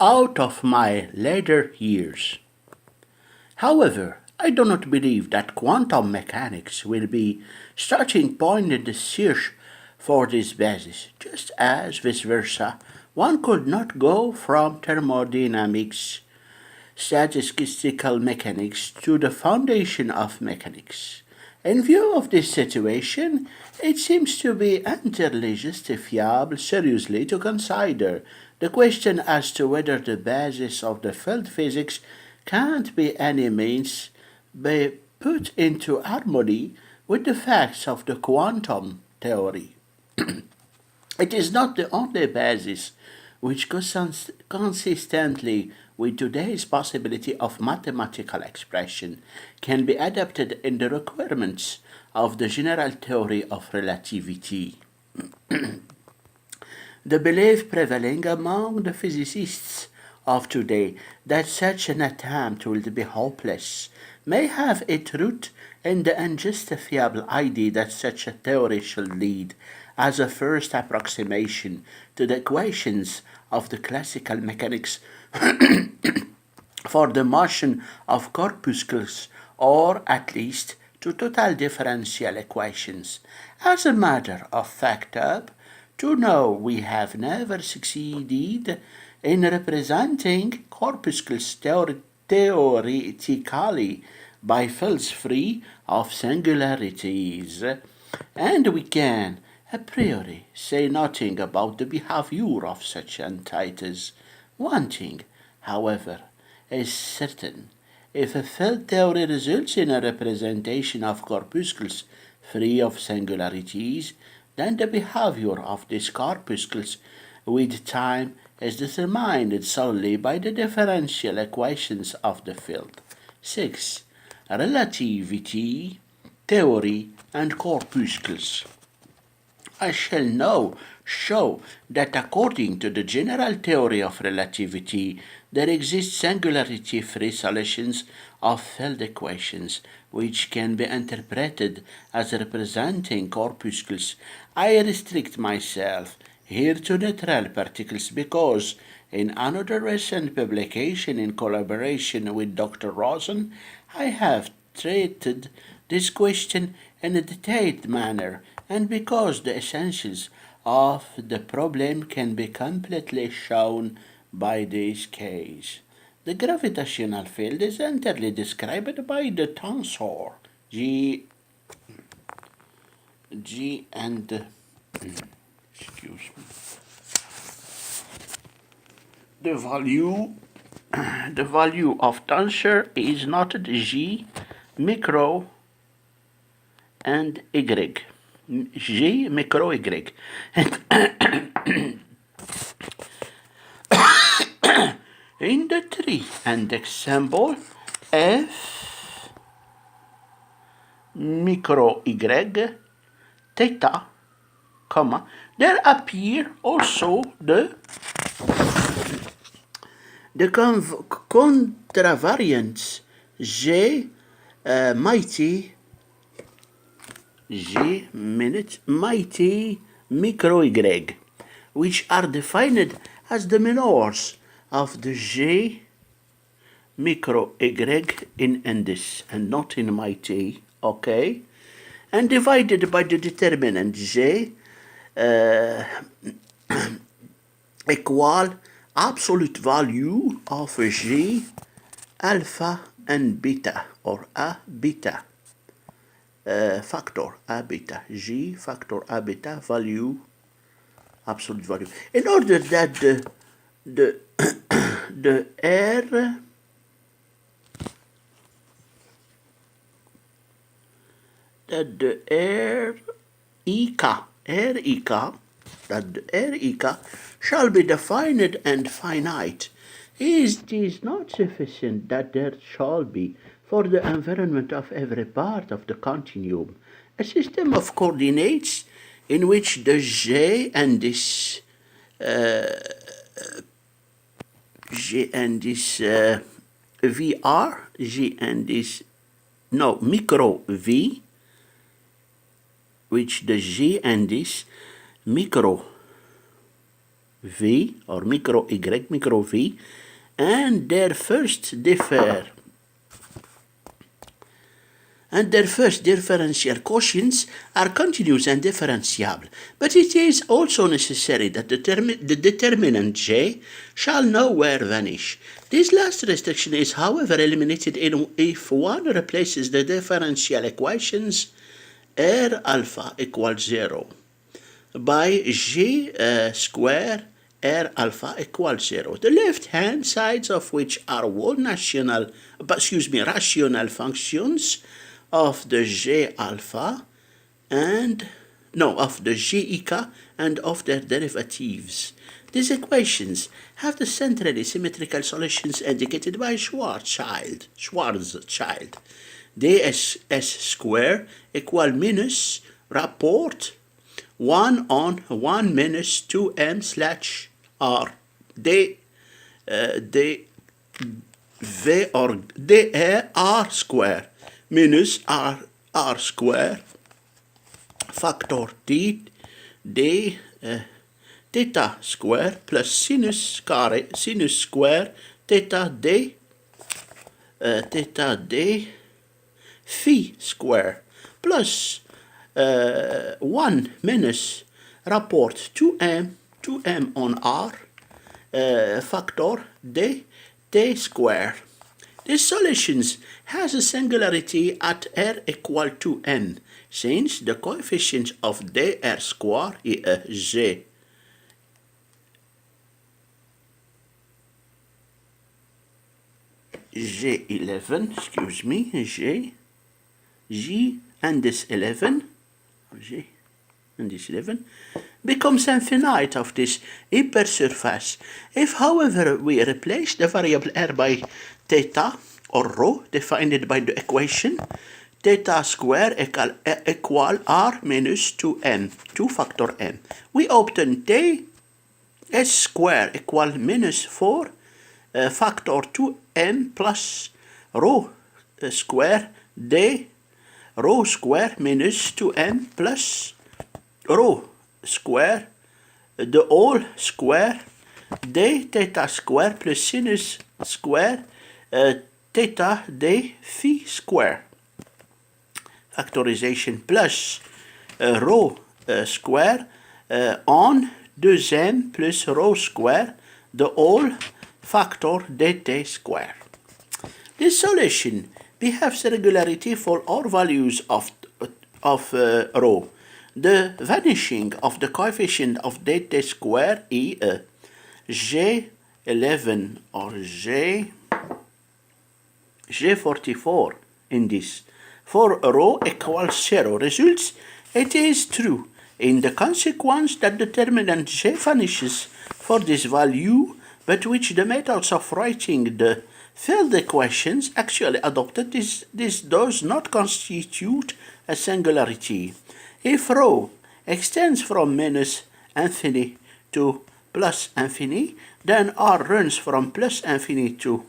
out of my later years. However, I do not believe that quantum mechanics will be starting point in the search for this basis, just as vice versa. One could not go from thermodynamics, statistical mechanics to the foundation of mechanics. In view of this situation, it seems to be entirely justifiable seriously to consider the question as to whether the basis of the field physics can't by any means be put into harmony with the facts of the quantum theory. It is not the only basis which consistently with today's possibility of mathematical expression can be adapted in the requirements of the general theory of relativity. The belief prevailing among the physicists of today that such an attempt will be hopeless may have its root in the unjustifiable idea that such a theory should lead, as a first approximation to the equations of the classical mechanics, for the motion of corpuscles, or at least to total differential equations. As a matter of fact, up to now we have never succeeded in representing corpuscles theoretically by fields free of singularities, and we can a priori say nothing about the behavior of such entities. One thing, however, is certain. If a field theory results in a representation of corpuscles free of singularities, then the behavior of these corpuscles with time is determined solely by the differential equations of the field. 6. Relativity, theory, and corpuscles. I shall now show that according to the general theory of relativity, there exist singularity-free solutions of field equations which can be interpreted as representing corpuscles. I restrict myself here to neutral particles because in another recent publication in collaboration with Dr. Rosen, I have treated this question in a detailed manner, and because the essentials of the problem can be completely shown by this case. The gravitational field is entirely described by the tensor G and excuse me. The value of tensor is noted G micro and Y. G micro Y. In the tree index symbol F micro Y theta, comma, there appear also the contravariants G mighty micro Y, which are defined as the minors of the G micro Y in index and not in mighty, okay? And divided by the determinant J equal absolute value of G alpha and beta, or A beta, factor A beta, G factor A beta value, absolute value. In order that the R that the R shall be defined and finite. It is not sufficient that there shall be, for the environment of every part of the continuum, a system of coordinates in which the J and this VR, G and this, no, micro V, which the G and this micro v, or micro y, micro v, and their first differential quotients are continuous and differentiable, but it is also necessary that the determinant j shall nowhere vanish. This last restriction is, however, eliminated if one replaces the differential equations r alpha equals 0 by g square r alpha equals 0, the left-hand sides of which are all rational functions of the j alpha of the j ica and of their derivatives. These equations have the centrally symmetrical solutions indicated by Schwarzschild. ds square equal minus rapport 1 on 1 minus 2m slash r d v or d r square minus r square factor d theta square plus sinus square theta d phi square plus 1 minus rapport 2m on r factor d t square. This solutions has a singularity at r equal to n, since the coefficient of dr square is G11, G and this 11, G and this 11, becomes infinite of this hypersurface. If, however, we replace the variable r by theta or rho defined by the equation theta square equal r minus 2n, 2 factor n, we obtain t s square equal minus 4 factor 2n plus rho square d rho square minus 2n plus rho square the whole square d theta square plus sinus square theta d phi square. Factorization plus rho square on 2n plus rho square the whole factor dt square. This solution behaves regularity for all values of rho. The vanishing of the coefficient of dt square is J11 or J44 in this. For rho equals 0 results, it is true in the consequence that determinant J vanishes for this value, but which the methods of writing the field equations actually adopted, this does not constitute a singularity. If rho extends from minus infinity to plus infinity, then r runs from plus infinity to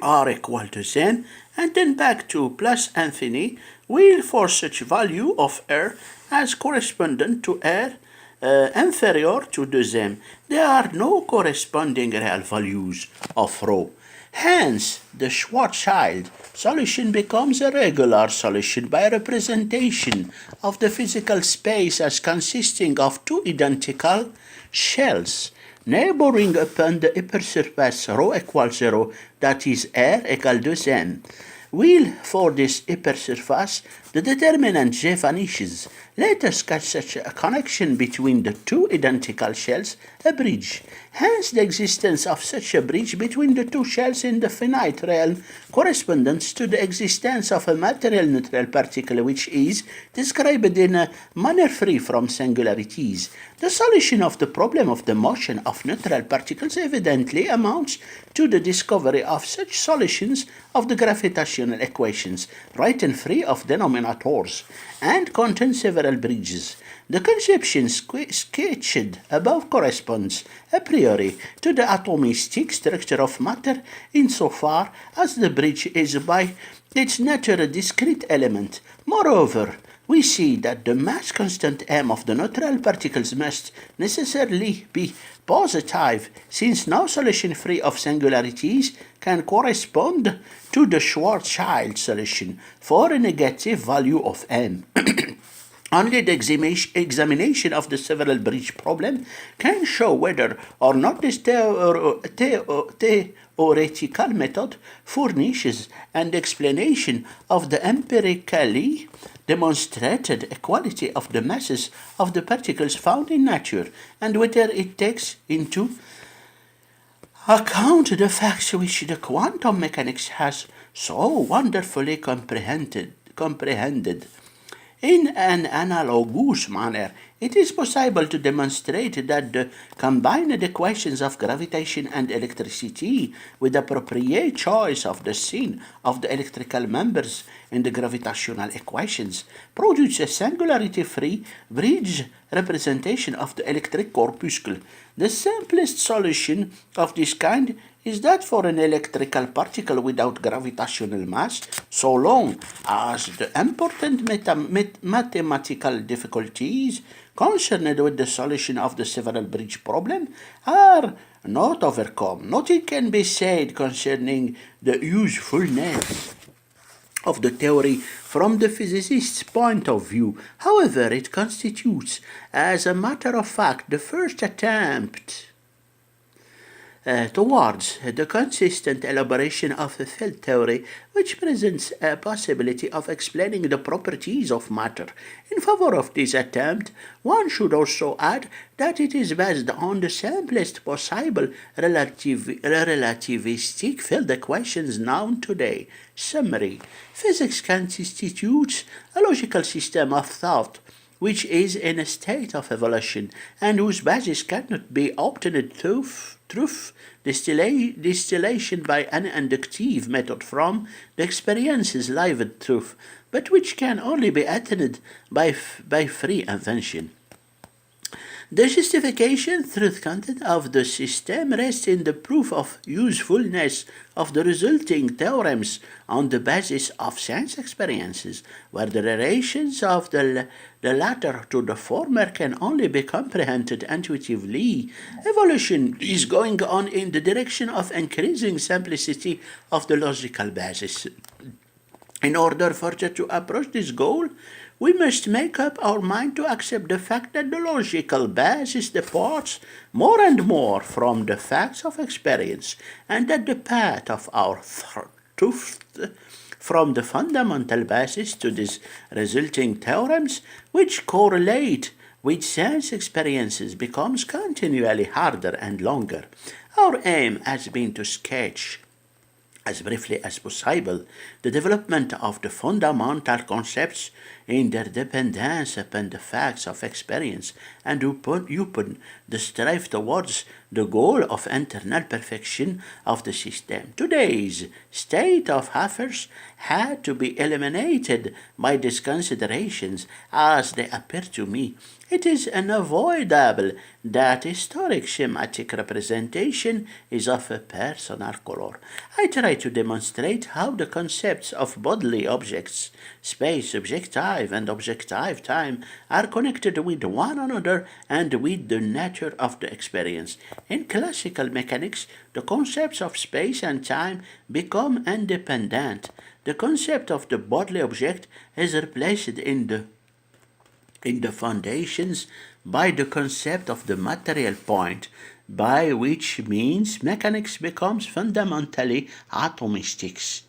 r equal to n, and then back to plus infinity, will for such value of r as correspondent to r inferior to 2m, there are no corresponding real values of rho. Hence, the Schwarzschild solution becomes a regular solution by representation of the physical space as consisting of two identical shells neighboring upon the hypersurface rho equals 0, that is r equal to n. Will for this hypersurface the determinant J vanishes. Let us catch such a connection between the two identical shells, a bridge. Hence the existence of such a bridge between the two shells in the finite realm corresponds to the existence of a material neutral particle which is described in a manner free from singularities. The solution of the problem of the motion of neutral particles evidently amounts to the discovery of such solutions of the gravitational equations, written free of denominators, and contain several bridges. The conception sketched above corresponds a priori to the atomistic structure of matter insofar as the bridge is by its nature a discrete element. Moreover, we see that the mass constant m of the neutral particles must necessarily be positive, since no solution free of singularities can correspond to the Schwarzschild solution for a negative value of m. Only the examination of the several bridge problem can show whether or not this theoretical method furnishes an explanation of the empirically demonstrated equality of the masses of the particles found in nature, and whether it takes into account the facts which the quantum mechanics has so wonderfully comprehended. In an analogous manner, it is possible to demonstrate that the combined equations of gravitation and electricity, with appropriate choice of the sign of the electrical members in the gravitational equations, produce a singularity-free bridge representation of the electric corpuscle. The simplest solution of this kind is that for an electrical particle without gravitational mass, so long as the important mathematical difficulties concerned with the solution of the several bridge problem are not overcome. Nothing can be said concerning the usefulness of the theory from the physicist's point of view. However, it constitutes, as a matter of fact, the first attempt towards the consistent elaboration of a field theory which presents a possibility of explaining the properties of matter. In favor of this attempt, one should also add that it is based on the simplest possible relativistic field equations known today. Summary: physics constitutes a logical system of thought which is in a state of evolution and whose basis cannot be obtained through truth distillation by an inductive method from the experience's lived truth, but which can only be attained by free invention. The justification truth content of the system rests in the proof of usefulness of the resulting theorems on the basis of sense experiences, where the relations of the latter to the former can only be comprehended intuitively. Evolution is going on in the direction of increasing simplicity of the logical basis. In order further to approach this goal, we must make up our mind to accept the fact that the logical basis departs more and more from the facts of experience, and that the path of our truth from the fundamental basis to these resulting theorems, which correlate with sense experiences, becomes continually harder and longer. Our aim has been to sketch as briefly as possible the development of the fundamental concepts in their dependence upon the facts of experience, and open the strive towards the goal of internal perfection of the system. Today's state of affairs had to be eliminated by these considerations as they appear to me. It is unavoidable that historic schematic representation is of a personal color. I try to demonstrate how the concepts of bodily objects, space, subjective and objective time, are connected with one another and with the nature of the experience. In classical mechanics, the concepts of space and time become independent. The concept of the bodily object is replaced in the foundations by the concept of the material point, by which means mechanics becomes fundamentally atomistic.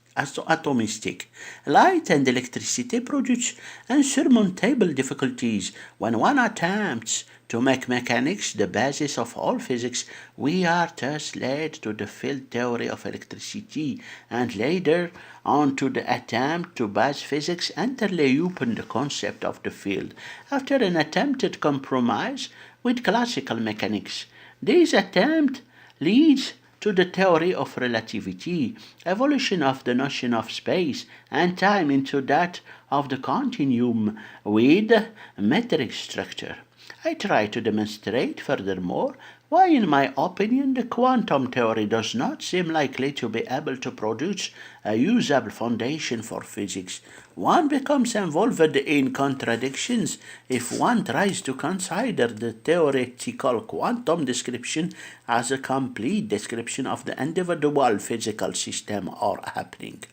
Light and electricity produce insurmountable difficulties. When one attempts to make mechanics the basis of all physics, we are thus led to the field theory of electricity, and later on to the attempt to base physics entirely upon the concept of the field, after an attempted compromise with classical mechanics. This attempt leads to the theory of relativity, evolution of the notion of space and time into that of the continuum with metric structure. I try to demonstrate furthermore Why, in my opinion, the quantum theory does not seem likely to be able to produce a usable foundation for physics. One becomes involved in contradictions if one tries to consider the theoretical quantum description as a complete description of the individual physical system or happening.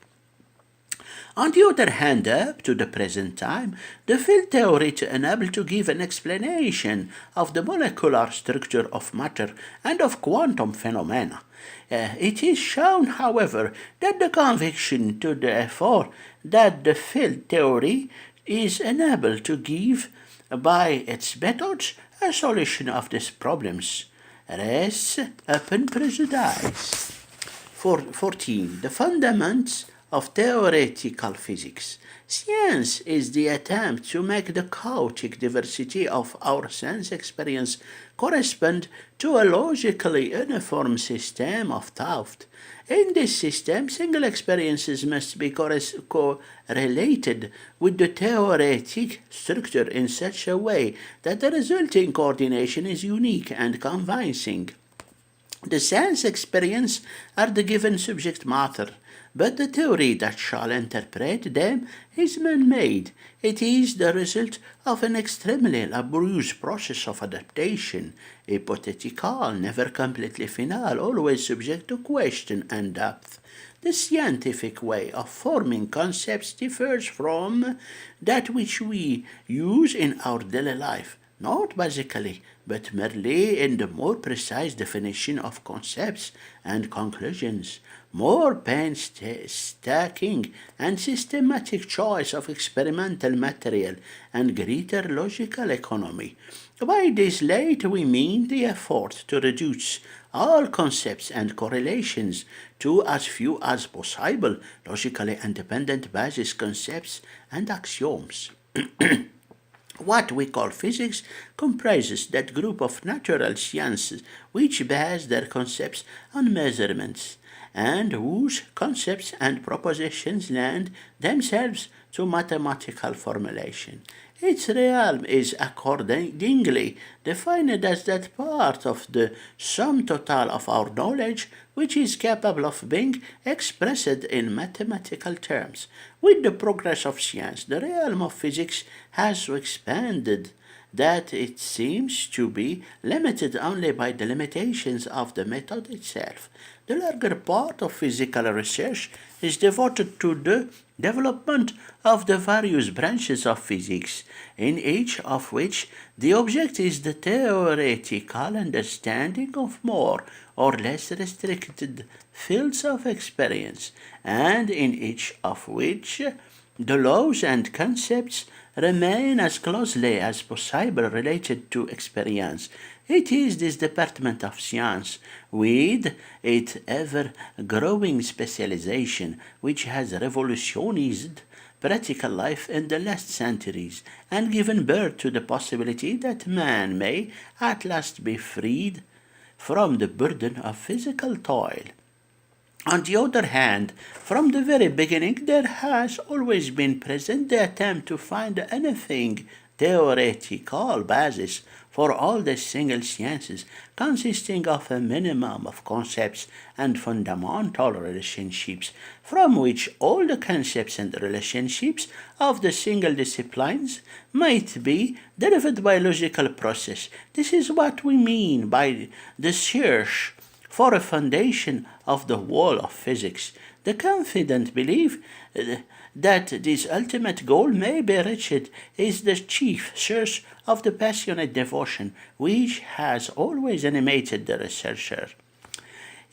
On the other hand, up to the present time, the field theory to enable to give an explanation of the molecular structure of matter and of quantum phenomena. It is shown, however, that the conviction to the effort that the field theory is unable to give by its methods a solution of these problems rests upon prejudice. 14. The fundaments of theoretical physics. Science is the attempt to make the chaotic diversity of our sense experience correspond to a logically uniform system of thought. In this system, single experiences must be correlated with the theoretic structure in such a way that the resulting coordination is unique and convincing. The sense experience are the given subject matter, but the theory that shall interpret them is man-made. It is the result of an extremely laborious process of adaptation, hypothetical, never completely final, always subject to question and depth. The scientific way of forming concepts differs from that which we use in our daily life, not basically, but merely in the more precise definition of concepts and conclusions, more painstaking and systematic choice of experimental material, and greater logical economy. By this late we mean the effort to reduce all concepts and correlations to as few as possible logically independent basis concepts and axioms. What we call physics comprises that group of natural sciences which base their concepts on measurements, and whose concepts and propositions lend themselves to mathematical formulation. Its realm is accordingly defined as that part of the sum total of our knowledge which is capable of being expressed in mathematical terms. With the progress of science, the realm of physics has so expanded that it seems to be limited only by the limitations of the method itself. The larger part of physical research is devoted to the development of the various branches of physics, in each of which the object is the theoretical understanding of more or less restricted fields of experience, and in each of which the laws and concepts remain as closely as possible related to experience. It is this department of science, with its ever-growing specialization, which has revolutionized practical life in the last centuries and given birth to the possibility that man may at last be freed from the burden of physical toil. On the other hand, from the very beginning, there has always been present the attempt to find anything theoretical basis for all the single sciences, consisting of a minimum of concepts and fundamental relationships, from which all the concepts and relationships of the single disciplines might be derived by logical process. This is what we mean by the search for a foundation of the whole of physics. The confident belief that this ultimate goal may be reached is the chief source of the passionate devotion which has always animated the researcher.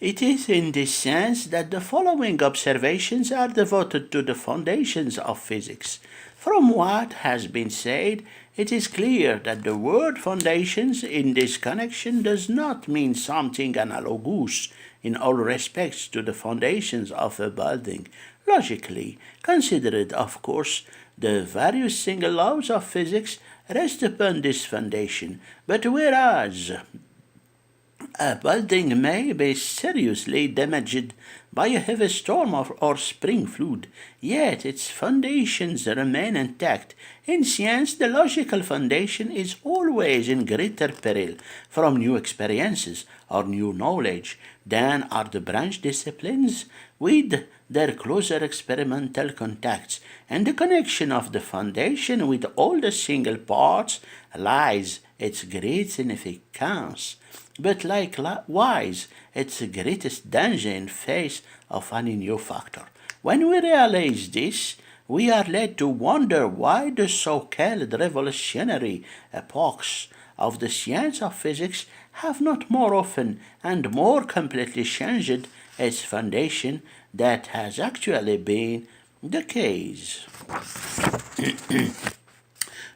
It is in this sense that the following observations are devoted to the foundations of physics. From what has been said, it is clear that the word foundations in this connection does not mean something analogous in all respects to the foundations of a building. Logically considered, of course, the various single laws of physics rest upon this foundation, but whereas A building may be seriously damaged by a heavy storm or spring flood, yet its foundations remain intact. In science, the logical foundation is always in greater peril from new experiences or new knowledge than are the branch disciplines with their closer experimental contacts, and the connection of the foundation with all the single parts lies its great significance, but likewise its greatest danger in face of any new factor. When we realize this, we are led to wonder why the so-called revolutionary epochs of the science of physics have not more often and more completely changed its foundation that has actually been the case.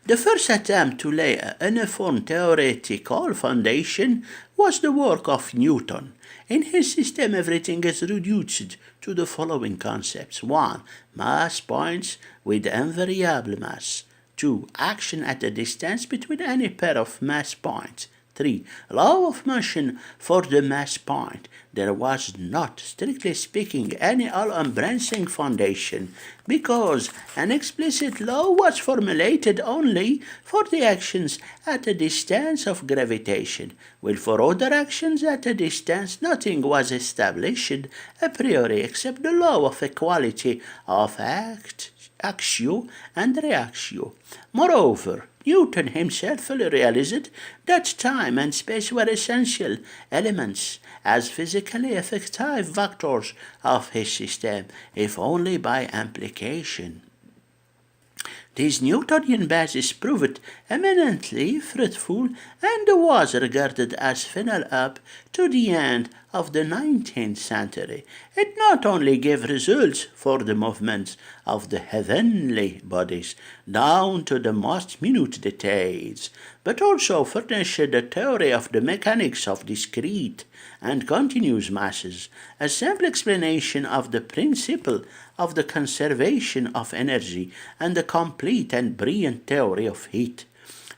The first attempt to lay a uniform theoretical foundation was the work of Newton. In his system, everything is reduced to the following concepts. 1. Mass points with invariable mass. 2. Action at a distance between any pair of mass points. 3. Law of motion for the mass point. There was not, strictly speaking, any all-embracing foundation, because an explicit law was formulated only for the actions at a distance of gravitation, while for other actions at a distance nothing was established a priori except the law of equality of actio and reactio. Moreover, Newton himself fully realized that time and space were essential elements as physically effective vectors of his system, if only by implication. This Newtonian basis proved eminently fruitful and was regarded as final up to the end of the 19th century. It not only gave results for the movements of the heavenly bodies down to the most minute details, but also furnished a theory of the mechanics of discrete and continuous masses, a simple explanation of the principle of the conservation of energy, and a complete and brilliant theory of heat.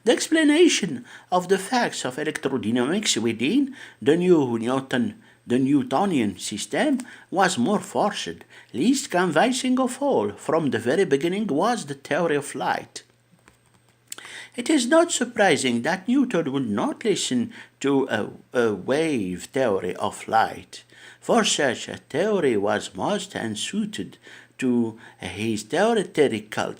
The explanation of the facts of electrodynamics within the Newtonian system was more forced. Least convincing of all, from the very beginning, was the theory of light. It is not surprising that Newton would not listen to a wave theory of light, for such a theory was most unsuited to his theoretical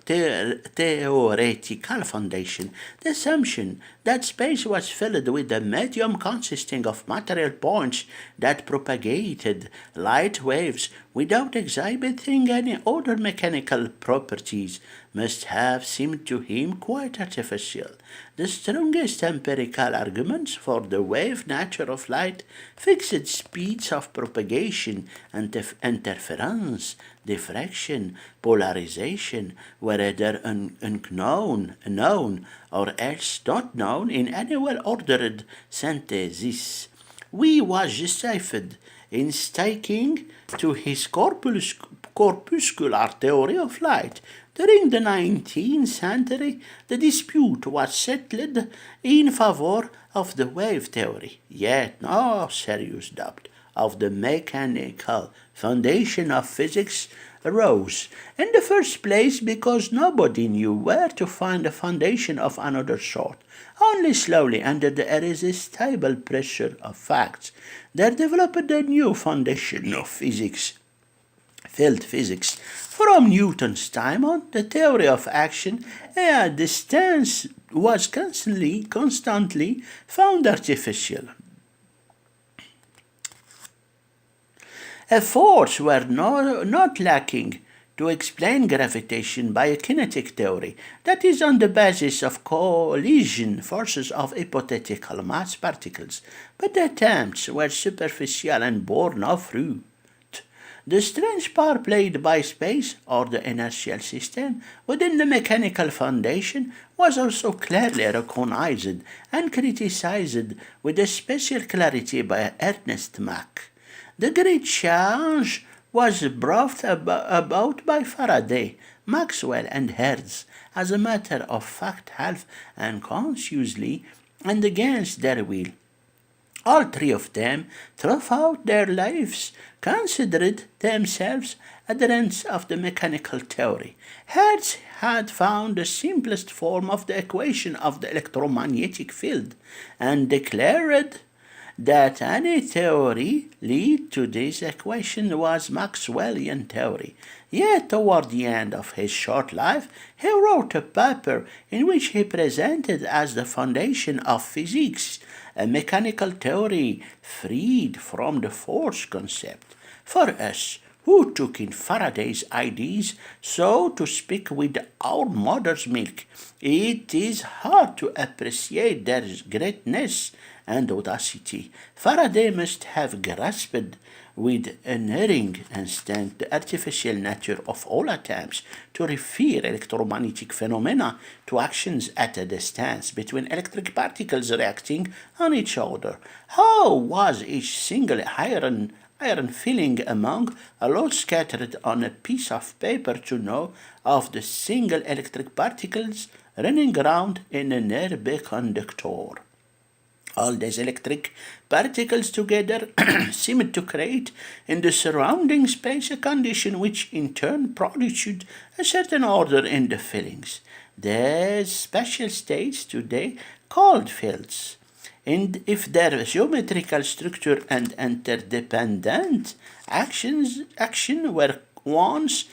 foundation. The assumption that space was filled with a medium consisting of material points that propagated light waves without exhibiting any other mechanical properties must have seemed to him quite artificial. The strongest empirical arguments for the wave nature of light, fixed speeds of propagation, and interference, diffraction, polarization, were either known or else not known in any well-ordered synthesis. We was justified in sticking to his corpuscular theory of light. During the 19th century, the dispute was settled in favor of the wave theory, yet no serious doubt of the mechanical foundation of physics arose. In the first place, because nobody knew where to find a foundation of another sort. Only slowly, under the irresistible pressure of facts, there developed a new foundation of physics, field physics. From Newton's time on, the theory of action at distance was constantly found artificial. Efforts were not lacking to explain gravitation by a kinetic theory that is on the basis of collision forces of hypothetical mass particles, but the attempts were superficial and bore no fruit. The strange part played by space, or the inertial system, within the mechanical foundation was also clearly recognized and criticized with a special clarity by Ernest Mach. The great change was brought about by Faraday, Maxwell, and Hertz, as a matter of fact half unconsciously and against their will. All three of them, throughout their lives, considered themselves adherents of the mechanical theory. Hertz had found the simplest form of the equation of the electromagnetic field and declared that any theory lead to this equation was Maxwellian theory. Yet toward the end of his short life, he wrote a paper in which he presented as the foundation of physics a mechanical theory freed from the force concept. For us, who took in Faraday's ideas, so to speak, with our mother's milk, it is hard to appreciate their greatness and audacity. Faraday must have grasped with unerring instinct the artificial nature of all attempts to refer electromagnetic phenomena to actions at a distance between electric particles reacting on each other. How was each single iron filling among a load scattered on a piece of paper to know of the single electric particles running round in a nearby conductor? All these electric particles together seemed to create in the surrounding space a condition which in turn produced a certain order in the fillings. These special states today called fields. And if their geometrical structure and interdependent action were once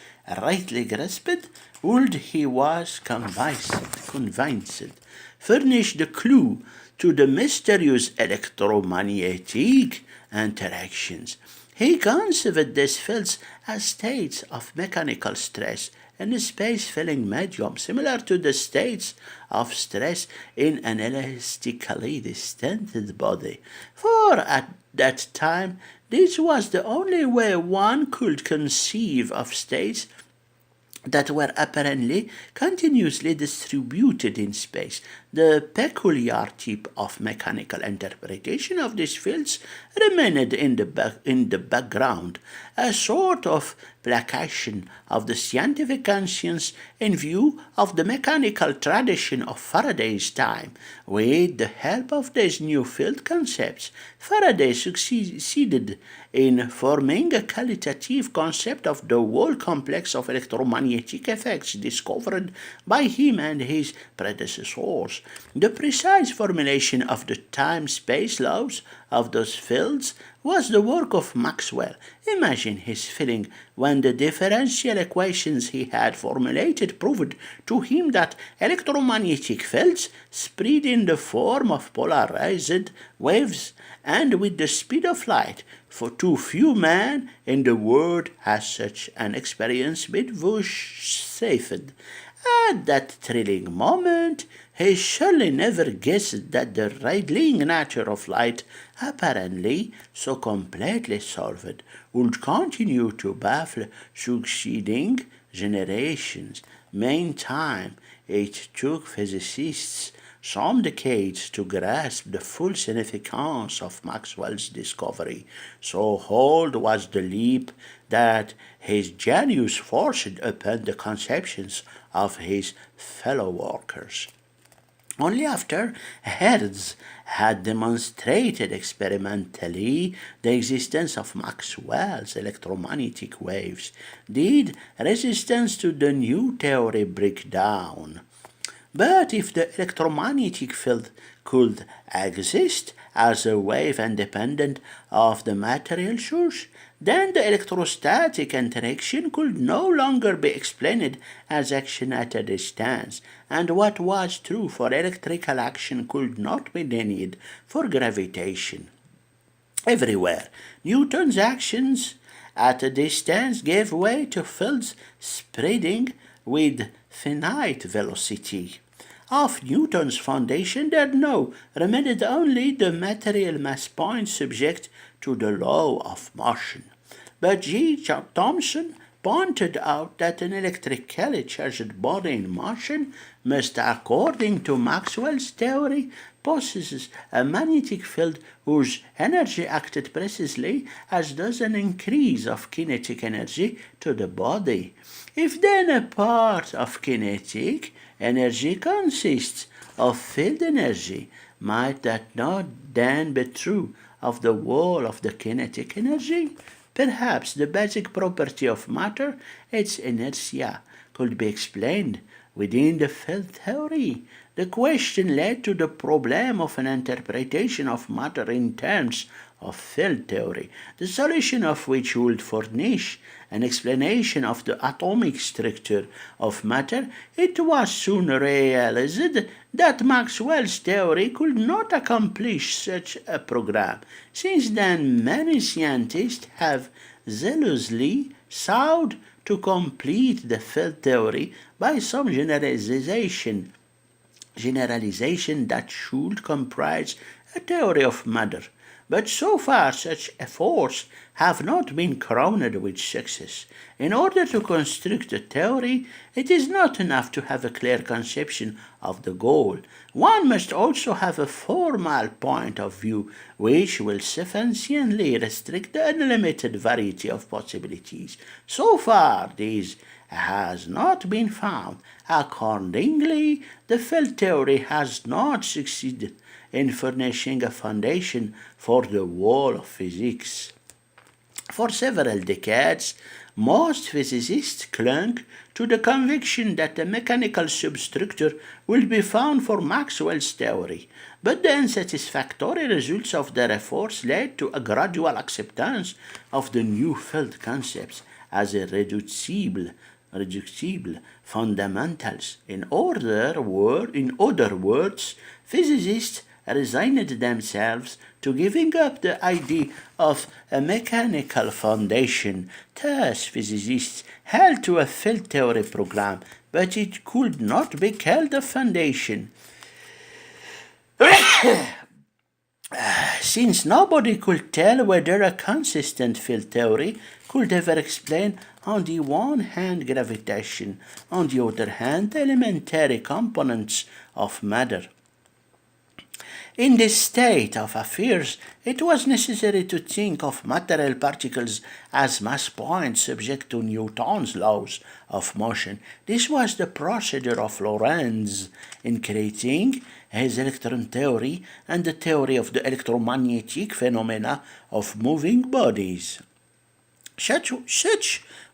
rightly grasped, would he was convinced, furnish the clue to the mysterious electromagnetic interactions. He conceived these fields as states of mechanical stress in a space-filling medium, similar to the states of stress in an elastically distended body. For at that time, this was the only way one could conceive of states that were apparently continuously distributed in space. The peculiar type of mechanical interpretation of these fields remained in the background, a sort of placation of the scientific conscience in view of the mechanical tradition of Faraday's time. With the help of these new field concepts, Faraday succeeded in forming a qualitative concept of the whole complex of electromagnetic effects discovered by him and his predecessors. The precise formulation of the time-space laws of those fields was the work of Maxwell. Imagine his feeling when the differential equations he had formulated proved to him that electromagnetic fields spread in the form of polarized waves and with the speed of light. For too few men in the world has such an experience been vouchsafed. At that thrilling moment, he surely never guessed that the riddling nature of light, apparently so completely solved, would continue to baffle succeeding generations. Meantime, it took physicists some decades to grasp the full significance of Maxwell's discovery. So bold was the leap that his genius forced upon the conceptions of his fellow workers. Only after Hertz had demonstrated experimentally the existence of Maxwell's electromagnetic waves did resistance to the new theory break down. But if the electromagnetic field could exist as a wave independent of the material source, then the electrostatic interaction could no longer be explained as action at a distance, and what was true for electrical action could not be denied for gravitation. Everywhere, Newton's actions at a distance gave way to fields spreading with finite velocity. Of Newton's foundation there now remained only the material mass point subject to the law of motion. But G. Thomson pointed out that an electrically charged body in motion must, according to Maxwell's theory, possess a magnetic field whose energy acted precisely as does an increase of kinetic energy to the body. If then a part of kinetic energy consists of field energy, Might that not then be true of the whole of the kinetic energy? Perhaps the basic property of matter, its inertia, could be explained within the field theory. The question led to the problem of an interpretation of matter in terms of field theory, the solution of which would furnish an explanation of the atomic structure of matter. It was soon realized that Maxwell's theory could not accomplish such a program. Since then, many scientists have zealously sought to complete the field theory by some generalization that should comprise a theory of matter. But so far such efforts have not been crowned with success. In order to construct a theory, it is not enough to have a clear conception of the goal. One must also have a formal point of view which will sufficiently restrict the unlimited variety of possibilities. So far, this has not been found. Accordingly, the field theory has not succeeded in furnishing a foundation for the whole of physics. For several decades, most physicists clung to the conviction that a mechanical substructure will be found for Maxwell's theory, but the unsatisfactory results of their efforts led to a gradual acceptance of the new field concepts as irreducible fundamentals. In other words, physicists resigned themselves to giving up the idea of a mechanical foundation. Thus, physicists held to a field theory program, but it could not be called a foundation. Since nobody could tell whether a consistent field theory could ever explain on the one hand gravitation, on the other hand elementary components of matter. In this state of affairs, it was necessary to think of material particles as mass points subject to Newton's laws of motion. This was the procedure of Lorentz in creating his electron theory and the theory of the electromagnetic phenomena of moving bodies. Such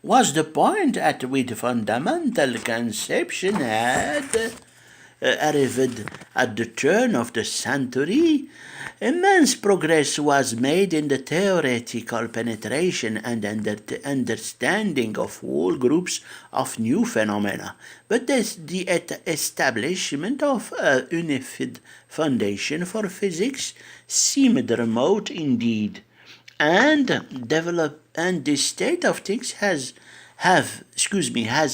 was the point at which fundamental conception had arrived at the turn of the century. Immense progress was made in the theoretical penetration and understanding of whole groups of new phenomena, but the establishment of a unified foundation for physics seemed remote indeed, and this state of things has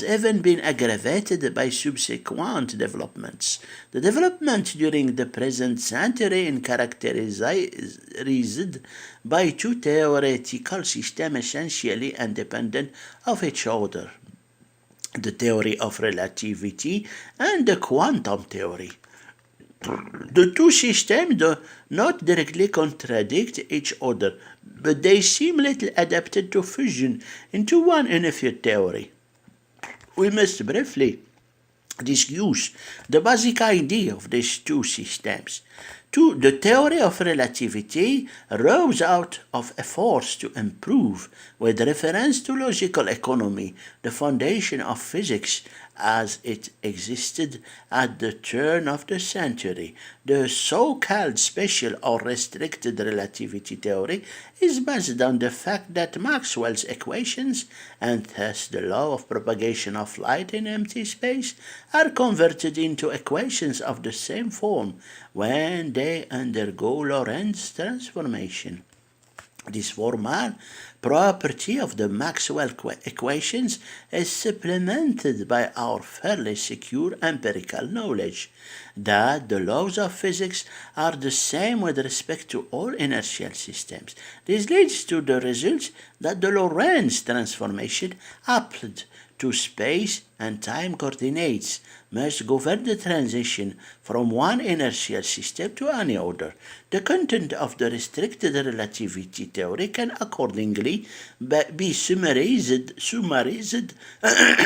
even been aggravated by subsequent developments. The development during the present century is characterized by two theoretical systems essentially independent of each other: the theory of relativity and the quantum theory. The two systems do not directly contradict each other, but they seem little adapted to fusion into one unified theory. We must briefly discuss the basic idea of these two systems. The theory of relativity rose out of efforts to improve, with reference to logical economy, the foundation of physics as it existed at the turn of the century. The so-called special or restricted relativity theory is based on the fact that Maxwell's equations, and thus the law of propagation of light in empty space, are converted into equations of the same form when they undergo Lorentz transformation. This formal property of the Maxwell equations is supplemented by our fairly secure empirical knowledge that the laws of physics are the same with respect to all inertial systems. This leads to the result that the Lorentz transformation applied to space and time coordinates must govern the transition from one inertial system to any other. The content of the restricted relativity theory can accordingly be summarized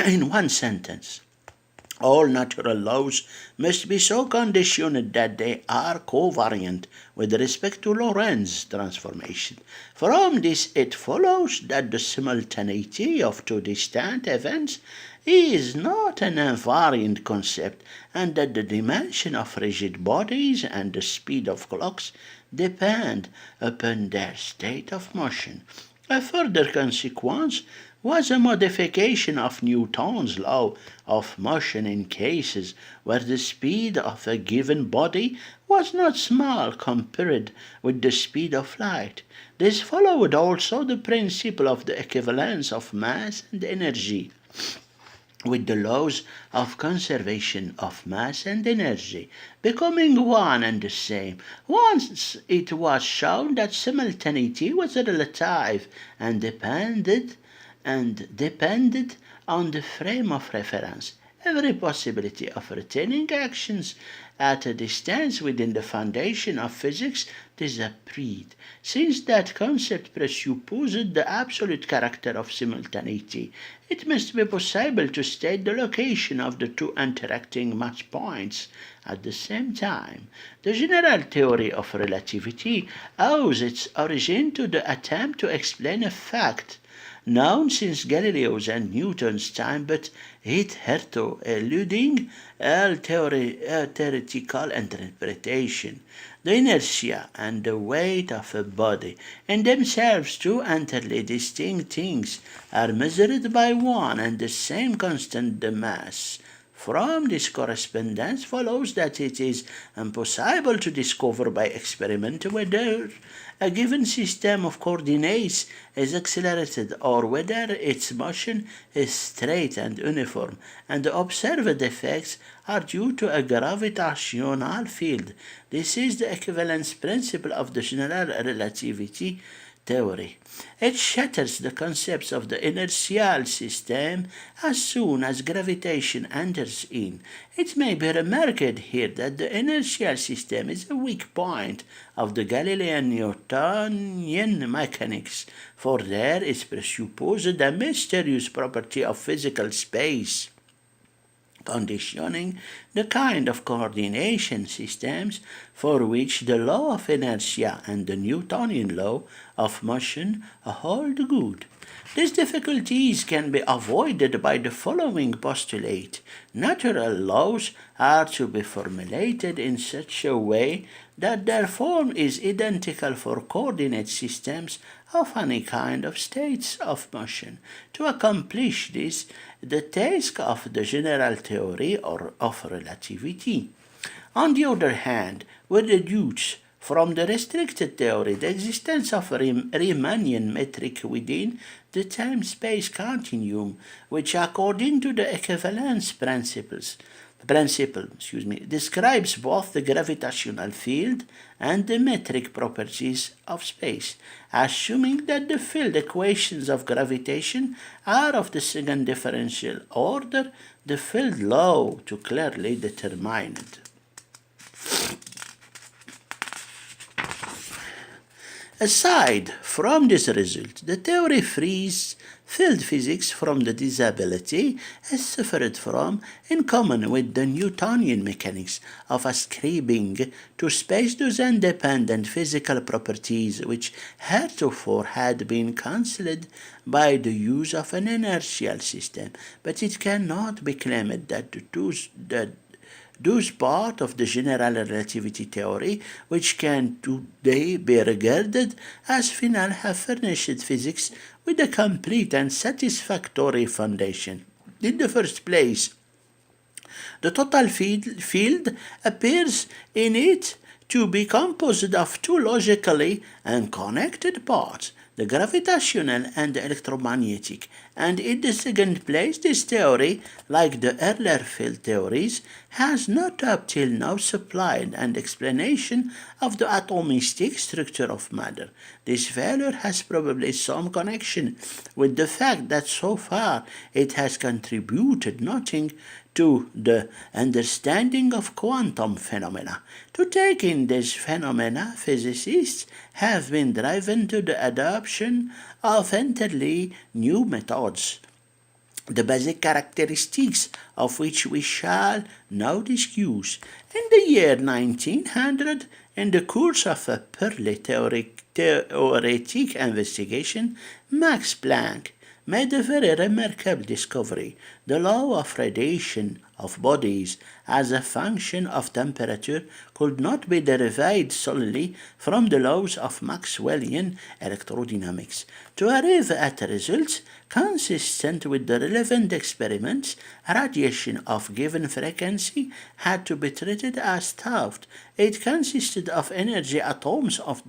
in one sentence. All natural laws must be so conditioned that they are covariant with respect to Lorentz transformation. From this it follows that the simultaneity of two distant events is not an invariant concept, and that the dimension of rigid bodies and the speed of clocks depend upon their state of motion. A further consequence was a modification of Newton's law of motion in cases where the speed of a given body was not small compared with the speed of light. This followed also the principle of the equivalence of mass and energy with the laws of conservation of mass and energy, becoming one and the same. Once it was shown that simultaneity was relative and depended on the frame of reference. Every possibility of retaining actions at a distance within the foundation of physics disappeared, since that concept presupposed the absolute character of simultaneity. It must be possible to state the location of the two interacting mass points at the same time. The general theory of relativity owes its origin to the attempt to explain a fact known since Galileo's and Newton's time, but hitherto eluding all theoretical interpretation. The inertia and the weight of a body, in themselves two entirely distinct things, are measured by one and the same constant, the mass. From this correspondence follows that it is impossible to discover by experiment whether a given system of coordinates is accelerated or whether its motion is straight and uniform, and the observed effects are due to a gravitational field. This is the equivalence principle of the general relativity theory. It shatters the concepts of the inertial system as soon as gravitation enters in. It may be remarked here that the inertial system is a weak point of the Galilean Newtonian mechanics, for there is presupposed a mysterious property of physical space conditioning the kind of coordination systems for which the law of inertia and the Newtonian law of motion hold good. These difficulties can be avoided by the following postulate. Natural laws are to be formulated in such a way that their form is identical for coordinate systems of any kind of states of motion. To accomplish this, the task of the general theory or of relativity. On the other hand, we deduce from the restricted theory the existence of a Riemannian metric within the time-space continuum, which according to the equivalence principle describes both the gravitational field and the metric properties of space, assuming that the field equations of gravitation are of the second differential order, the field law to clearly determine it. Aside from this result, the theory frees field physics from the disability it suffered from in common with the Newtonian mechanics of ascribing to space those independent physical properties which heretofore had been cancelled by the use of an inertial system. But it cannot be claimed that those part of the general relativity theory which can today be regarded as final have furnished physics with a complete and satisfactory foundation. In the first place, the total field appears in it to be composed of two logically unconnected parts, the gravitational and the electromagnetic, and in the second place this theory, like the earlier field theories, has not up till now supplied an explanation of the atomistic structure of matter. This failure has probably some connection with the fact that so far it has contributed nothing to the understanding of quantum phenomena. To take in these phenomena, physicists have been driven to the adoption of entirely new methods the basic characteristics of which we shall now discuss. In the year 1900, in the course of a purely theoretic investigation, Max Planck made a very remarkable discovery: the law of radiation of bodies as a function of temperature could not be derived solely from the laws of Maxwellian electrodynamics. To arrive at results consistent with the relevant experiments, radiation of given frequency had to be treated as thought. It consisted of energy atoms of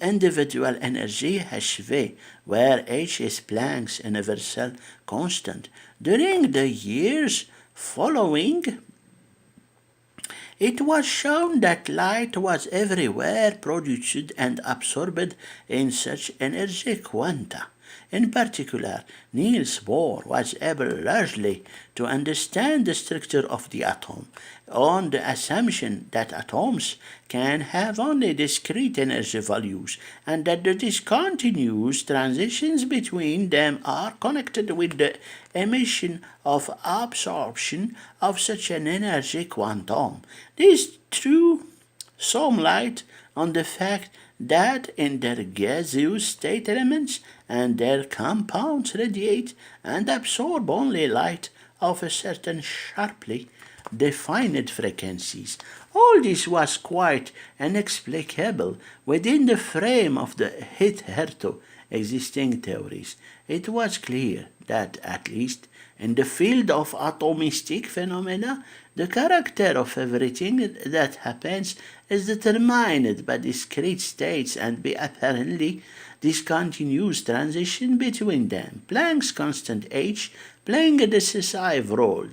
individual energy hv, where h is Planck's universal constant. During the years following, it was shown that light was everywhere produced and absorbed in such energy quanta. In particular, Niels Bohr was able largely to understand the structure of the atom on the assumption that atoms can have only discrete energy values and that the discontinuous transitions between them are connected with the emission of absorption of such an energy quantum. This threw some light on the fact that in their gaseous state elements and their compounds radiate and absorb only light of a certain sharply defined frequencies. All this was quite inexplicable within the frame of the hitherto existing theories. It was clear that, at least in the field of atomistic phenomena, the character of everything that happens is determined by discrete states and by apparently discontinuous transition between them. Planck's constant h playing a decisive role.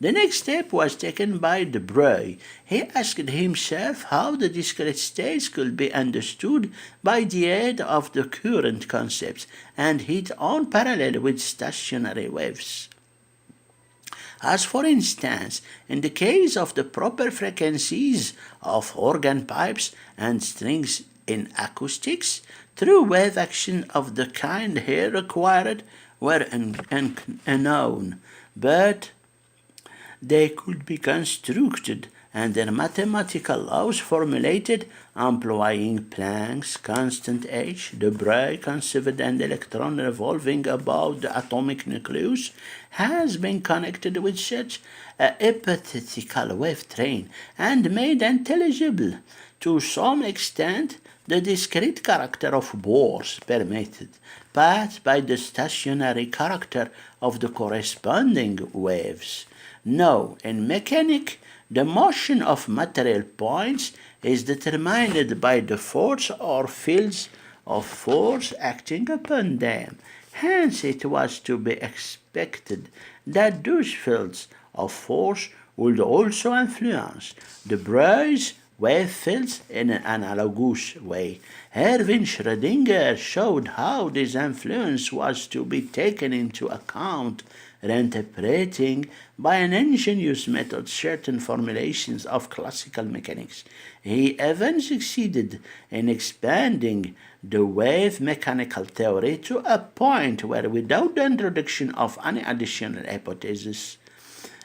The next step was taken by de Broglie. He asked himself how the discrete states could be understood by the aid of the current concepts, and hit on parallel with stationary waves. As for instance, in the case of the proper frequencies of organ pipes and strings in acoustics, true wave action of the kind here required were unknown, but they could be constructed and their mathematical laws formulated employing Planck's constant h. De Broglie conceived an electron revolving about the atomic nucleus has been connected with such a hypothetical wave train and made intelligible to some extent the discrete character of Bohr's permitted, but by the stationary character of the corresponding waves. Now, in mechanics, the motion of material points is determined by the force or fields of force acting upon them. Hence, it was to be expected that those fields of force would also influence de Broglie's wave fields in an analogous way. Erwin Schrödinger showed how this influence was to be taken into account, reinterpreting by an ingenious method certain formulations of classical mechanics. He even succeeded in expanding the wave mechanical theory to a point where, without the introduction of any additional hypothesis,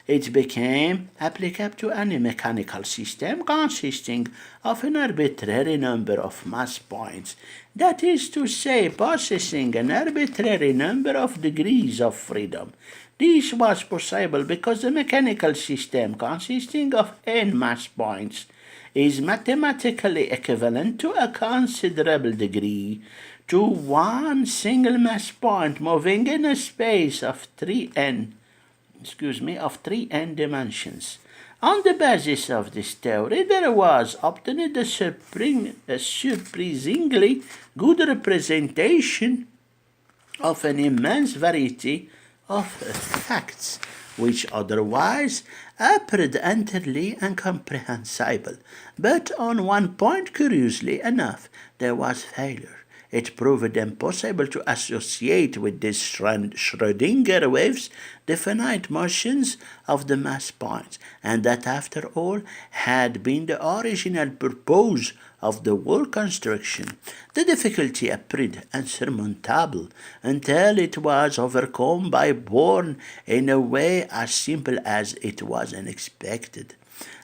it became applicable to any mechanical system consisting of an arbitrary number of mass points, that is to say, possessing an arbitrary number of degrees of freedom. This was possible because the mechanical system consisting of n mass points is mathematically equivalent to a considerable degree to one single mass point moving in a space of 3n dimensions. On the basis of this theory, there was obtained a surprisingly good representation of an immense variety of facts, which otherwise appeared entirely incomprehensible. But on one point, curiously enough, there was failure. it proved impossible to associate with these Schrödinger waves the finite motions of the mass points, and that after all had been the original purpose of the whole construction. The difficulty appeared insurmountable until it was overcome by Born in a way as simple as it was unexpected.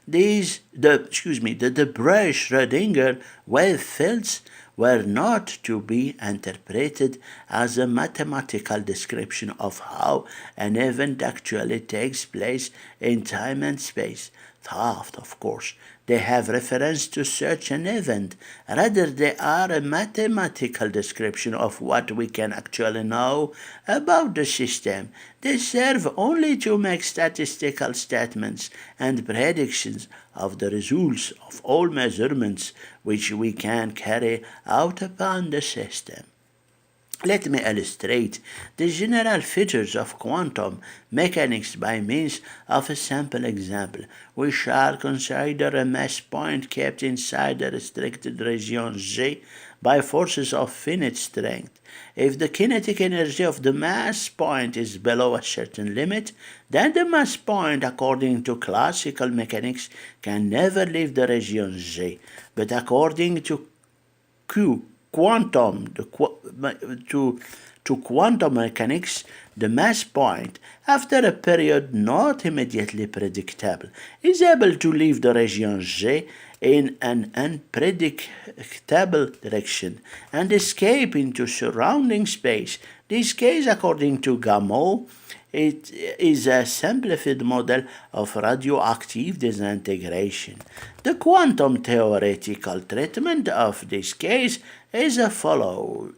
The Breuer Schrödinger wave fields were not to be interpreted as a mathematical description of how an event actually takes place in time and space. Thought, of course, they have reference to such an event. Rather, they are a mathematical description of what we can actually know about the system. They serve only to make statistical statements and predictions of the results of all measurements which we can carry out upon the system. Let me illustrate the general features of quantum mechanics by means of a sample example. We shall consider a mass point kept inside a restricted region G by forces of finite strength. If the kinetic energy of the mass point is below a certain limit, then the mass point, according to classical mechanics, can never leave the region G. But according to quantum mechanics, the mass point, after a period not immediately predictable, is able to leave the region G in an unpredictable direction and escape into surrounding space. This case, according to Gamow, it is a simplified model of radioactive disintegration. The quantum theoretical treatment of this case is as follows.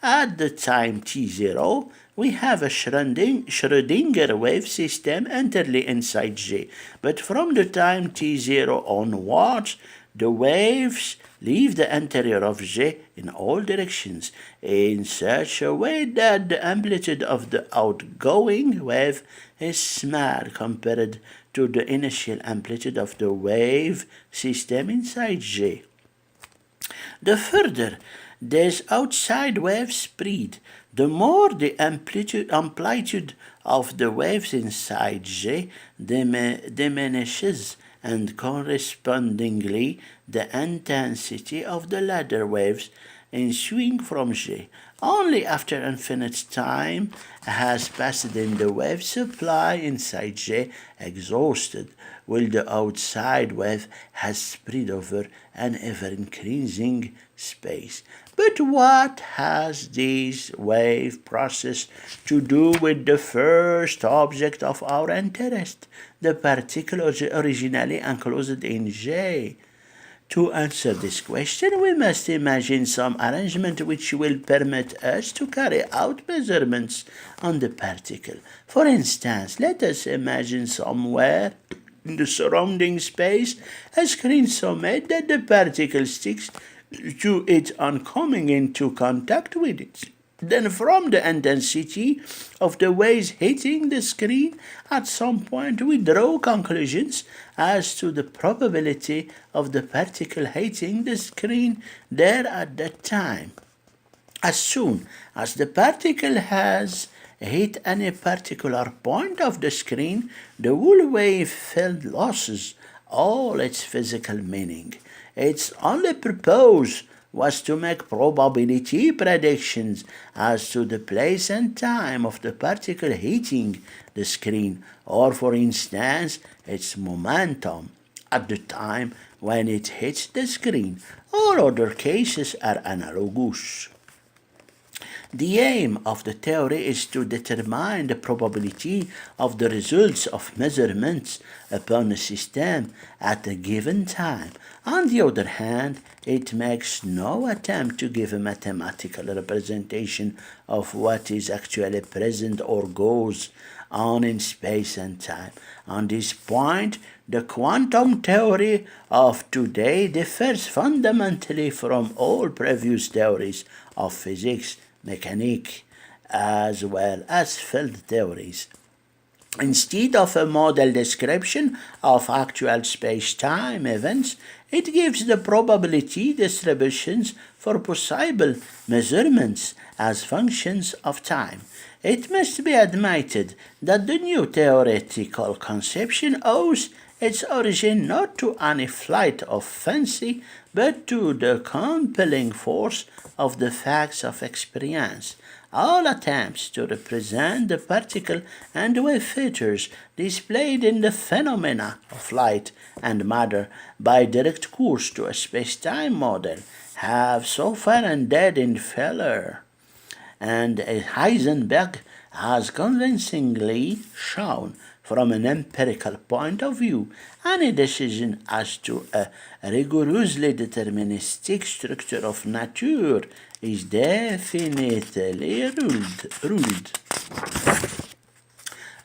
At the time t0, we have a Schrödinger wave system entirely inside G, but from the time t0 onwards, the waves leave the interior of G in all directions in such a way that the amplitude of the outgoing wave is small compared to the initial amplitude of the wave system inside G. The further this outside wave spread, the more the amplitude of the waves inside G diminishes, and correspondingly the intensity of the latter waves ensuing from G. Only after infinite time has passed in the wave supply inside G exhausted will the outside wave has spread over an ever-increasing space. But what has this wave process to do with the first object of our interest, the particle originally enclosed in J? To answer this question, we must imagine some arrangement which will permit us to carry out measurements on the particle. For instance, let us imagine somewhere in the surrounding space a screen so made that the particle sticks to it on coming into contact with it. Then from the intensity of the waves hitting the screen, at some point we draw conclusions as to the probability of the particle hitting the screen there at that time. As soon as the particle has hit any particular point of the screen, the whole wave field loses all its physical meaning. Its only purpose was to make probability predictions as to the place and time of the particle hitting the screen, or for instance, its momentum at the time when it hits the screen. All other cases are analogous. The aim of the theory is to determine the probability of the results of measurements upon a system at a given time. On the other hand, it makes no attempt to give a mathematical representation of what is actually present or goes on in space and time. On this point, the quantum theory of today differs fundamentally from all previous theories of physics, mechanics, as well as field theories. Instead of a model description of actual space-time events, it gives the probability distributions for possible measurements as functions of time. It must be admitted that the new theoretical conception owes its origin not to any flight of fancy, but to the compelling force of the facts of experience. All attempts to represent the particle and wave features displayed in the phenomena of light and matter by direct course to a space-time model have so far ended in failure, and Heisenberg has convincingly shown from an empirical point of view any decision as to a rigorously deterministic structure of nature is definitely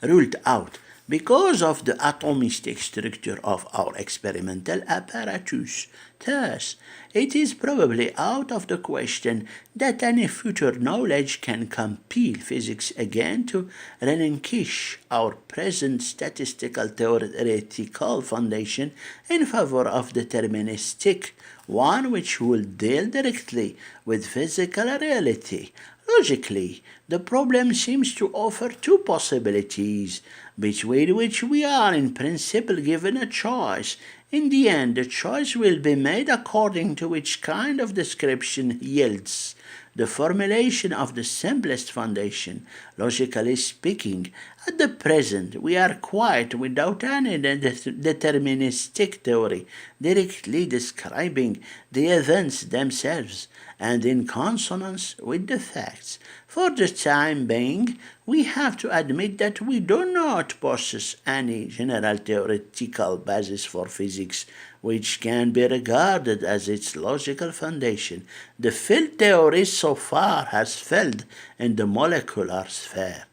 ruled out because of the atomistic structure of our experimental apparatus. Thus, it is probably out of the question that any future knowledge can compel physics again to relinquish our present statistical theoretical foundation in favor of deterministic one which will deal directly with physical reality. Logically, the problem seems to offer two possibilities, between which we are in principle given a choice. In the end, the choice will be made according to which kind of description yields the formulation of the simplest foundation. Logically speaking, at the present we are quite without any deterministic theory directly describing the events themselves and in consonance with the facts. For the time being, we have to admit that we do not possess any general theoretical basis for physics which can be regarded as its logical foundation. The field theory so far has failed in the molecular sphere.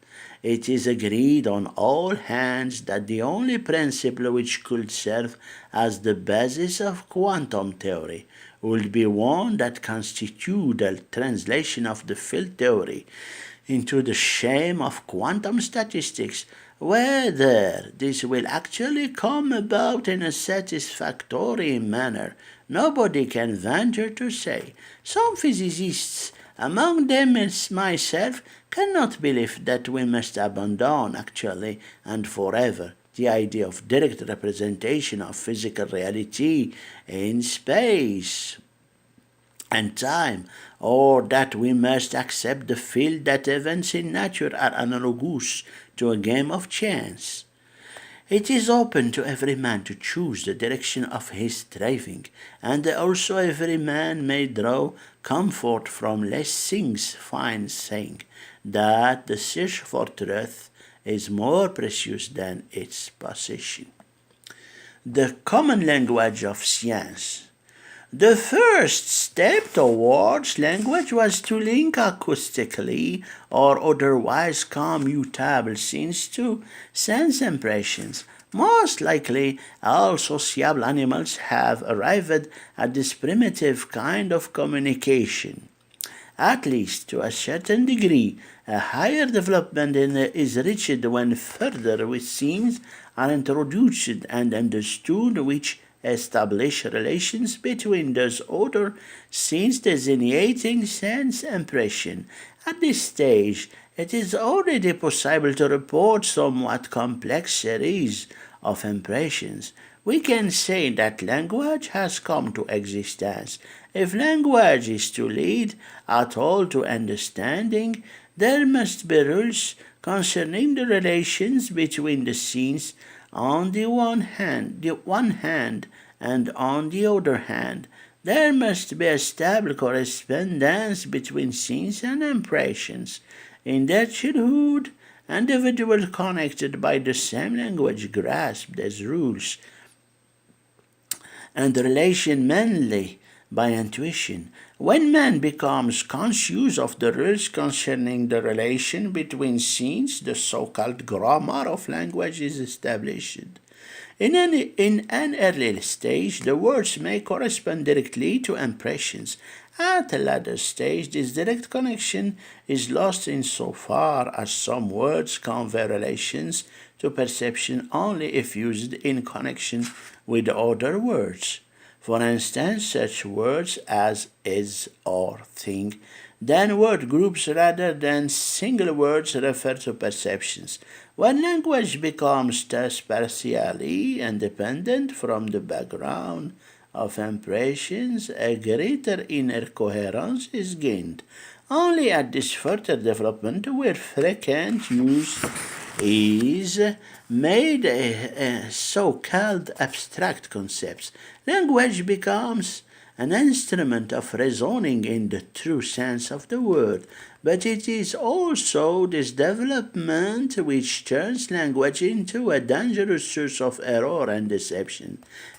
It is agreed on all hands that the only principle which could serve as the basis of quantum theory would be one that constitutes the translation of the field theory into the scheme of quantum statistics. Whether this will actually come about in a satisfactory manner, nobody can venture to say. Some physicists, among them myself, cannot believe that we must abandon actually and forever the idea of direct representation of physical reality in space and time, or that we must accept the field that events in nature are analogous to a game of chance. It is open to every man to choose the direction of his striving, and also every man may draw comfort from Lessing's fine saying that the search for truth is more precious than its possession. The common language of science. The first step towards language was to link acoustically or otherwise commutable scenes to sense impressions. Most likely, all sociable animals have arrived at this primitive kind of communication. At least to a certain degree, a higher development is reached when further scenes are introduced and understood which establish relations between those other scenes designating sense impression. At this stage, it is already possible to report somewhat complex series of impressions. We can say that language has come to existence. If language is to lead at all to understanding, there must be rules concerning the relations between the scenes on the one hand, and on the other hand, there must be a stable correspondence between scenes and impressions. In their childhood, individuals connected by the same language grasp these rules and relation mainly by intuition. When man becomes conscious of the rules concerning the relation between scenes, the so-called grammar of language is established. In an early stage, the words may correspond directly to impressions, At a later stage, this direct connection is lost insofar as some words convey relations to perception only if used in connection with other words. For instance, such words as is or thing, then word groups rather than single words refer to perceptions. When language becomes thus partially independent from the background of impressions, a greater inner coherence is gained. Only at this further development, where frequent use is made so-called abstract concepts, language becomes an instrument of reasoning in the true sense of the word. But it is also this development which turns language into a dangerous source of error and deception.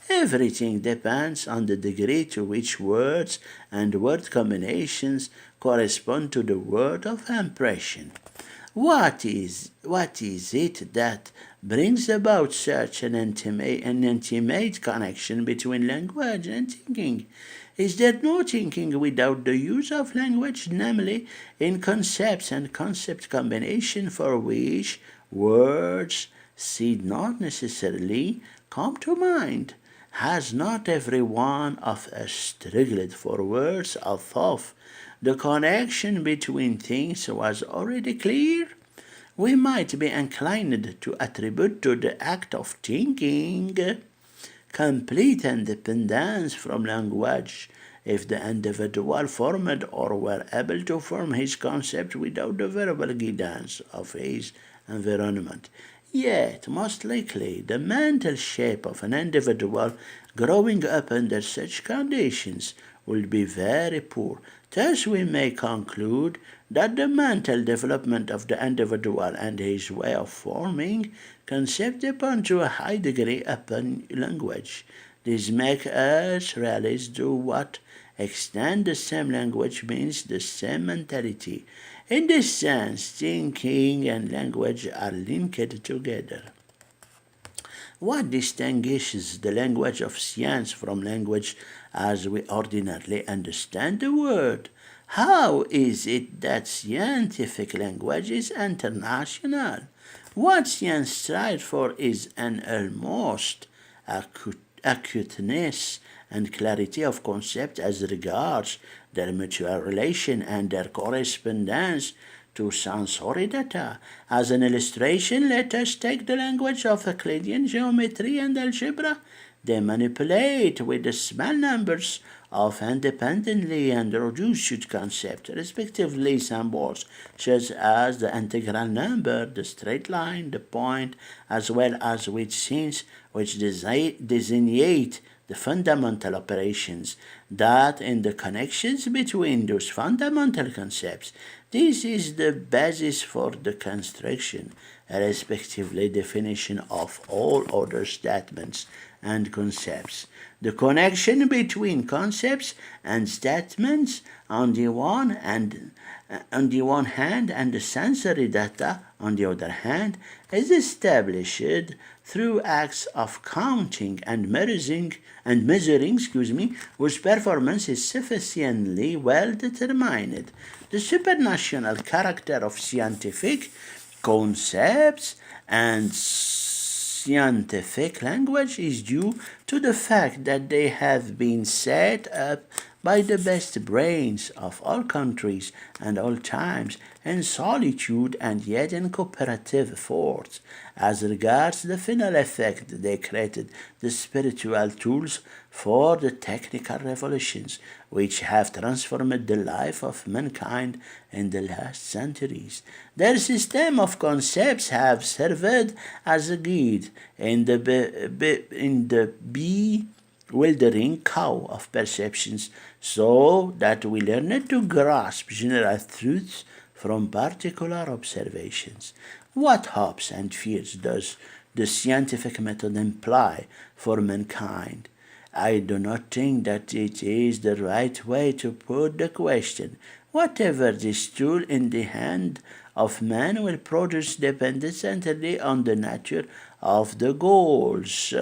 Everything depends on the degree to which words and word combinations correspond to the word of impression. What is it that brings about such an intimate connection between language and thinking? Is there no thinking without the use of language, namely in concepts and concept combination for which words need not necessarily come to mind? Has not every one of us struggled for words of thought? The connection between things was already clear. We might be inclined to attribute to the act of thinking complete independence from language if the individual formed or were able to form his concept without the verbal guidance of his environment. Yet, most likely, the mental shape of an individual growing up under such conditions will be very poor. Thus, we may conclude that the mental development of the individual and his way of forming concept depend to a high degree upon language. This makes us realize to what extent the same language means the same mentality. In this sense, thinking and language are linked together. What distinguishes the language of science from language as we ordinarily understand the word? How is it that scientific language is international? What science strives for is an almost acuteness and clarity of concept as regards their mutual relation and their correspondence to sensory data. As an illustration, let us take the language of Euclidean geometry and algebra. They manipulate with the small numbers of independently and reduced concepts, respectively symbols such as the integral number, the straight line, the point, as well as with signs which designate the fundamental operations that in the connections between those fundamental concepts. This is the basis for the construction, respectively definition of all other statements and concepts. The connection between concepts and statements on the one hand and the sensory data on the other hand is established through acts of counting and measuring, whose performance is sufficiently well determined. The supranational character of scientific concepts and scientific language is due to the fact that they have been set up by the best brains of all countries and all times, in solitude and yet in cooperative efforts. As regards the final effect, they created the spiritual tools for the technical revolutions which have transformed the life of mankind in the last centuries. Their system of concepts have served as a guide in the bewildering cow of perceptions, so that we learn to grasp general truths from particular observations. What hopes and fears does the scientific method imply for mankind? I do not think that it is the right way to put the question. Whatever this tool in the hand of man will produce depends entirely on the nature of the goals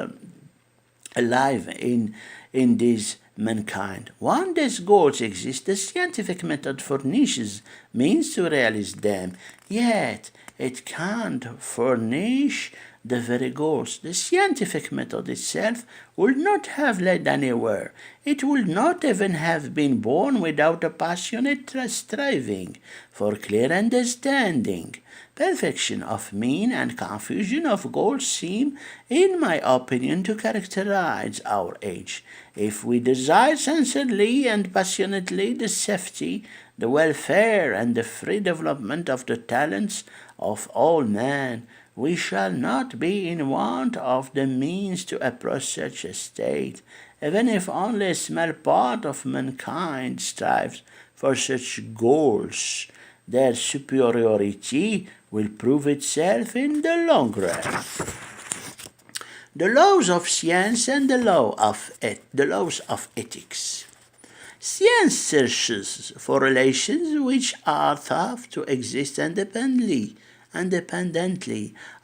alive in this mankind. When these goals exist, the scientific method furnishes means to realize them, yet it can't furnish the very goals. The scientific method itself would not have led anywhere. It would not even have been born without a passionate striving for clear understanding. Perfection of mean and confusion of goals seem, in my opinion, to characterize our age. If we desire sincerely and passionately the safety, the welfare, and the free development of the talents of all men, we shall not be in want of the means to approach such a state, even if only a small part of mankind strives for such goals. Their superiority will prove itself in the long run. The laws of science and the laws of ethics. Science searches for relations which are thought to exist independently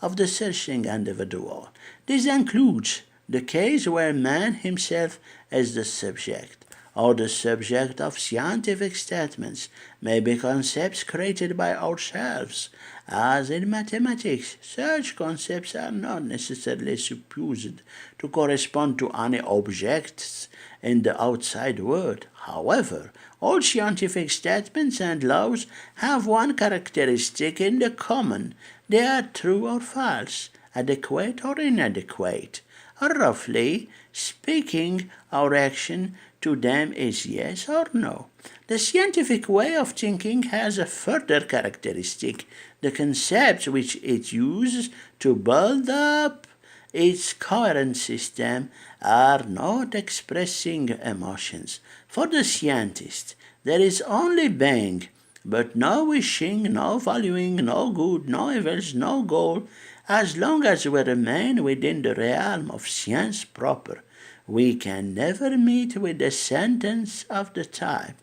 of the searching individual. This includes the case where man himself is the subject, or the subject of scientific statements may be concepts created by ourselves. As in mathematics, such concepts are not necessarily supposed to correspond to any objects in the outside world. However, all scientific statements and laws have one characteristic in the common. They are true or false, adequate or inadequate. Roughly speaking, our action to them is yes or no. The scientific way of thinking has a further characteristic. The concepts which it uses to build up its coherent system are not expressing emotions. For the scientist, there is only being, but no wishing, no valuing, no good, no evils, no goal. As long as we remain within the realm of science proper, we can never meet with the sentence of the type,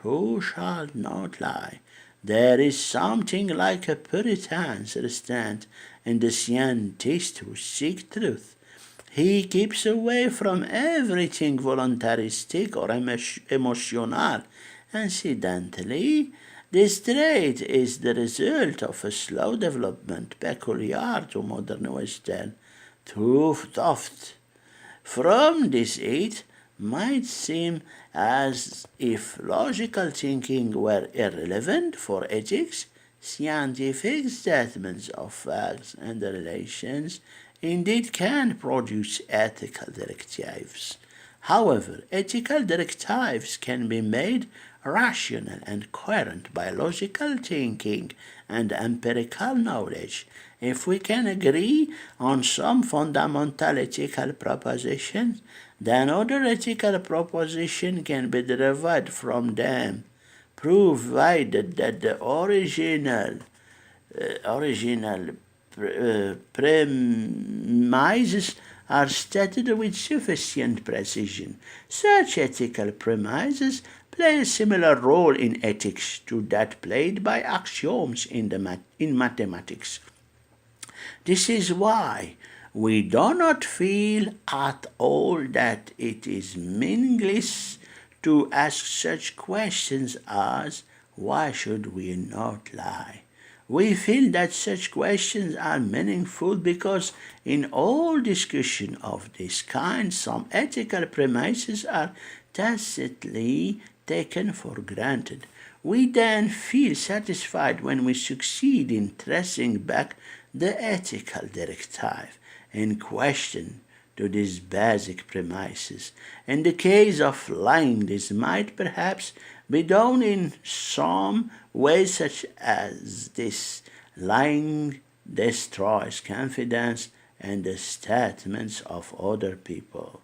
"Thou shalt not lie." There is something like a Puritan's stand in the scientist who seeks truth. He keeps away from everything voluntaristic or emotional. Incidentally, this trait is the result of a slow development peculiar to modern Western thought. From this it might seem as if logical thinking were irrelevant for ethics. Scientific statements of facts and relations indeed can produce ethical directives. However, ethical directives can be made rational and coherent by logical thinking and empirical knowledge. If we can agree on some fundamental ethical propositions, then other ethical proposition can be derived from them, provided that the original premises are stated with sufficient precision. Such ethical premises play a similar role in ethics to that played by axioms in mathematics. This is why we do not feel at all that it is meaningless to ask such questions as, why should we not lie? We feel that such questions are meaningful because in all discussion of this kind, some ethical premises are tacitly taken for granted. We then feel satisfied when we succeed in tracing back the ethical directive in question to these basic premises. In the case of lying, this might perhaps be done in some way, such as this: lying destroys confidence in the statements of other people.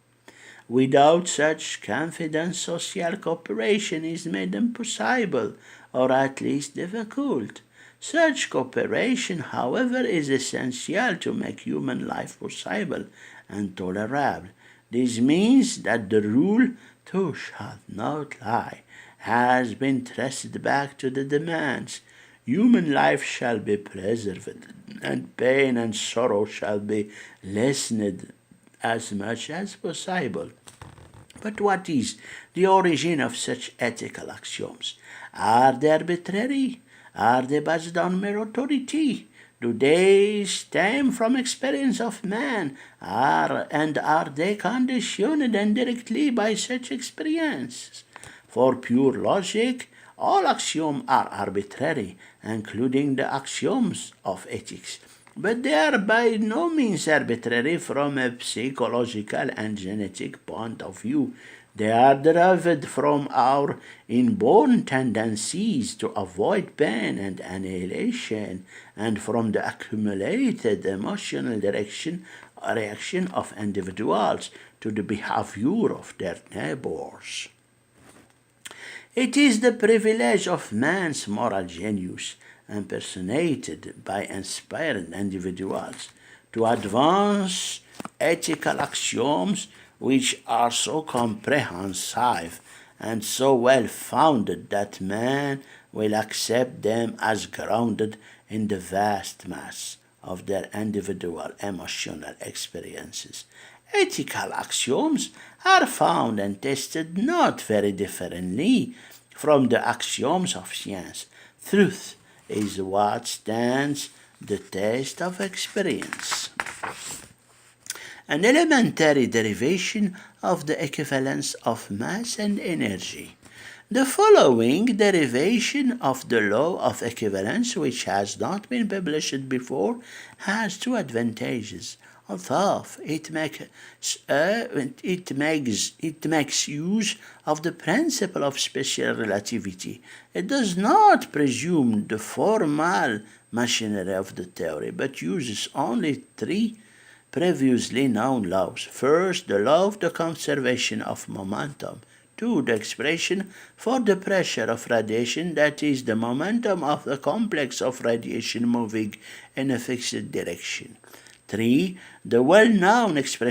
Without such confidence, social cooperation is made impossible, or at least difficult. Such cooperation, however, is essential to make human life possible and tolerable. This means that the rule, "Thou shalt not lie," has been traced back to the demands, "Human life shall be preserved, and pain and sorrow shall be lessened as much as possible." But what is the origin of such ethical axioms? Are they arbitrary? Are they based on mere authority? Do they stem from experience of man? Are they conditioned indirectly by such experiences? For pure logic, all axioms are arbitrary, including the axioms of ethics. But they are by no means arbitrary from a psychological and genetic point of view. They are derived from our inborn tendencies to avoid pain and annihilation, and from the accumulated emotional reaction of individuals to the behavior of their neighbors. It is the privilege of man's moral genius, impersonated by inspired individuals, to advance ethical axioms which are so comprehensive and so well founded that man will accept them as grounded in the vast mass of their individual emotional experiences. Ethical axioms are found and tested not very differently from the axioms of science. Truth is what stands the test of experience. An elementary derivation of the equivalence of mass and energy. The following derivation of the law of equivalence, which has not been published before, has two advantages. Although it makes use of the principle of special relativity, it does not presume the formal machinery of the theory, but uses only three previously known laws. First, the law of the conservation of momentum. 2. The expression for the pressure of radiation, that is, the momentum of the complex of radiation moving in a fixed direction. 3. The well-known expression